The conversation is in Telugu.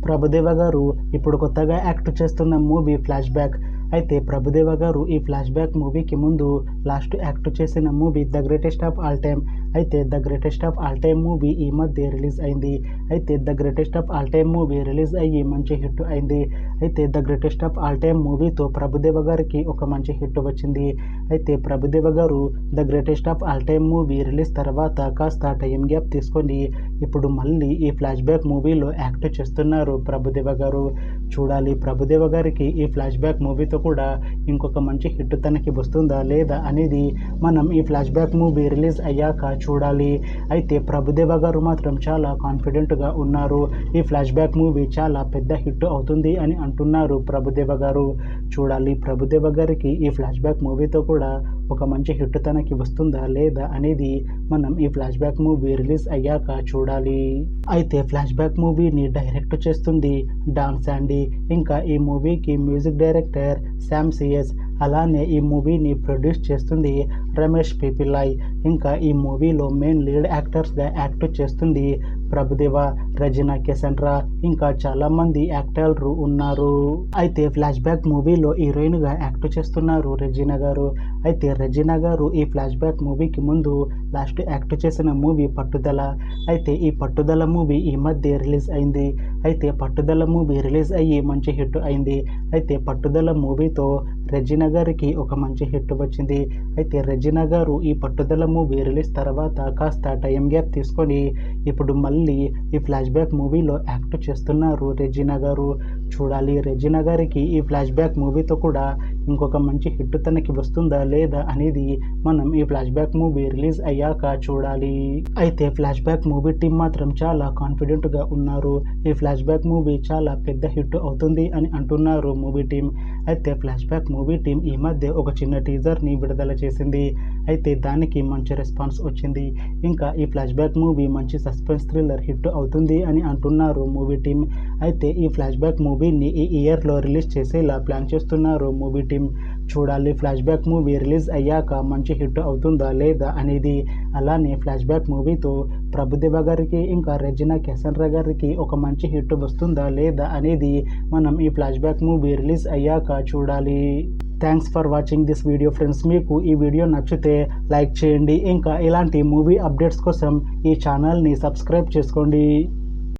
ప్రభుదేవ గారు ఇప్పుడు కొత్తగా యాక్ట్ చేస్తున్న మూవీ ఫ్లాష్ బ్యాక్. అయితే ప్రభుదేవ గారు ఈ ఫ్లాష్ బ్యాక్ మూవీకి ముందు లాస్ట్ యాక్ట్ చేసిన movie the greatest of all time. అయితే the greatest of all time movie ఈ మధ్య రిలీజ్ అయింది. అయితే the greatest of all time movie release అయ్యి మంచి హిట్ అయింది. అయితే the greatest of all time మూవీతో ప్రభుదేవ గారికి ఒక మంచి హిట్ వచ్చింది. అయితే ప్రభుదేవ గారు the greatest of all time movie release తర్వాత కాస్త టైం గ్యాప్ తీసుకొని ఇప్పుడు మళ్ళీ ఈ ఫ్లాష్ బ్యాక్ మూవీలో యాక్ట్ చేస్తున్నారు ప్రభుదేవ గారు. చూడాలి ప్రభుదేవ గారికి ఈ ఫ్లాష్ బ్యాక్ మూవీతో కూడా ఇంకొక మంచి హిట్ తనకి వస్తుందా లేదా అనేది మనం ఈ ఫ్లాష్ బ్యాక్ మూవీ రిలీజ్ అయ్యాక చూడాలి. అయితే ప్రభుదేవ గారు మాత్రం చాలా కాన్ఫిడెంట్గా ఉన్నారు. ఈ ఫ్లాష్ బ్యాక్ మూవీ చాలా పెద్ద హిట్ అవుతుంది అని అంటున్నారు ప్రభుదేవ గారు. చూడాలి ప్రభుదేవ గారికి ఈ ఫ్లాష్ బ్యాక్ మూవీతో కూడా ఒక మంచి హిట్ తనకి వస్తుందా లేదా అనేది మనం ఈ ఫ్లాష్ బ్యాక్ మూవీ రిలీజ్ అయ్యాక చూడాలి. అయితే ఫ్లాష్ బ్యాక్ మూవీని డైరెక్ట్ చేస్తుంది డాన్ శాండీ. ఇంకా ఈ మూవీకి మ్యూజిక్ డైరెక్టర్ శామ్ సిఎస్. అలానే ఈ మూవీని ప్రొడ్యూస్ చేస్తుంది రమేష్ పిపిలాయ్. ఇంకా ఈ మూవీలో మెయిన్ లీడ్ యాక్టర్స్గా యాక్ట్ చేస్తుంది ప్రభుదేవ, రెజినా కెసెండ్రా, ఇంకా చాలామంది యాక్టర్లు ఉన్నారు. అయితే ఫ్లాష్ బ్యాక్ మూవీలో హీరోయిన్గా యాక్ట్ చేస్తున్నారు రెజినా గారు. అయితే రెజినా గారు ఈ ఫ్లాష్ బ్యాక్ మూవీకి ముందు లాస్ట్ యాక్ట్ చేసిన మూవీ పట్టుదల. అయితే ఈ పట్టుదల మూవీ ఈ మధ్య రిలీజ్ అయింది. అయితే పట్టుదల మూవీ రిలీజ్ అయ్యి మంచి హిట్ అయింది. అయితే పట్టుదల మూవీతో రెజినా గారికి ఒక మంచి హిట్ వచ్చింది. అయితే రెజినా గారు ఈ పట్టుదల మూవీ రిలీజ్ తర్వాత కాస్త టైం గ్యాప్ తీసుకొని ఇప్పుడు మళ్ళీ ఈ ఫ్లాష్ బ్యాక్ మూవీలో యాక్ట్ చేస్తున్నారు రెజినా గారు. చూడాలి రెజినా గారికి ఈ ఫ్లాష్ బ్యాక్ మూవీతో కూడా ఇంకొక మంచి హిట్ తనకి వస్తుందా లేదా అనేది మనం ఈ ఫ్లాష్ బ్యాక్ మూవీ రిలీజ్ అయ్యాక చూడాలి. అయితే ఫ్లాష్ బ్యాక్ మూవీ టీం మాత్రం చాలా కాన్ఫిడెంట్గా ఉన్నారు. ఈ ఫ్లాష్ బ్యాక్ మూవీ చాలా పెద్ద హిట్ అవుతుంది అని అంటున్నారు మూవీ టీం. అయితే ఫ్లాష్ బ్యాక్ మూవీ టీం ఈ మధ్య ఒక చిన్న టీజర్ని విడుదల చేసింది. అయితే దానికి మంచి రెస్పాన్స్ వచ్చింది. ఇంకా ఈ ఫ్లాష్ బ్యాక్ మూవీ మంచి సస్పెన్స్ థ్రిల్లర్ హిట్ అవుతుంది అని అంటున్నారు మూవీ టీం. అయితే ఈ ఫ్లాష్ బ్యాక్ మూవీని ఈ ఇయర్లో రిలీజ్ చేసేలా ప్లాన్ చేస్తున్నారు మూవీ టీం. చూడాలి ఫ్లాష్ బ్యాక్ మూవీ రిలీజ్ అయ్యాక మంచి హిట్ అవుతుందా లేదా అనేది. అలానే ఫ్లాష్ బ్యాక్ మూవీతో ప్రభుదేవ గారికి ఇంకా రెజినా కెసెండ్రా గారికి ఒక మంచి హిట్ వస్తుందా లేదా అనేది మనం ఈ ఫ్లాష్ బ్యాక్ మూవీ రిలీజ్ అయ్యాక చూడాలి. Thanks for watching this video friends. మీకు ఈ వీడియో నచ్చితే లైక్ చేయండి. ఇంకా ఇలాంటి మూవీ అప్డేట్స్ కోసం ఈ ఛానల్ని సబ్స్క్రైబ్ చేసుకోండి.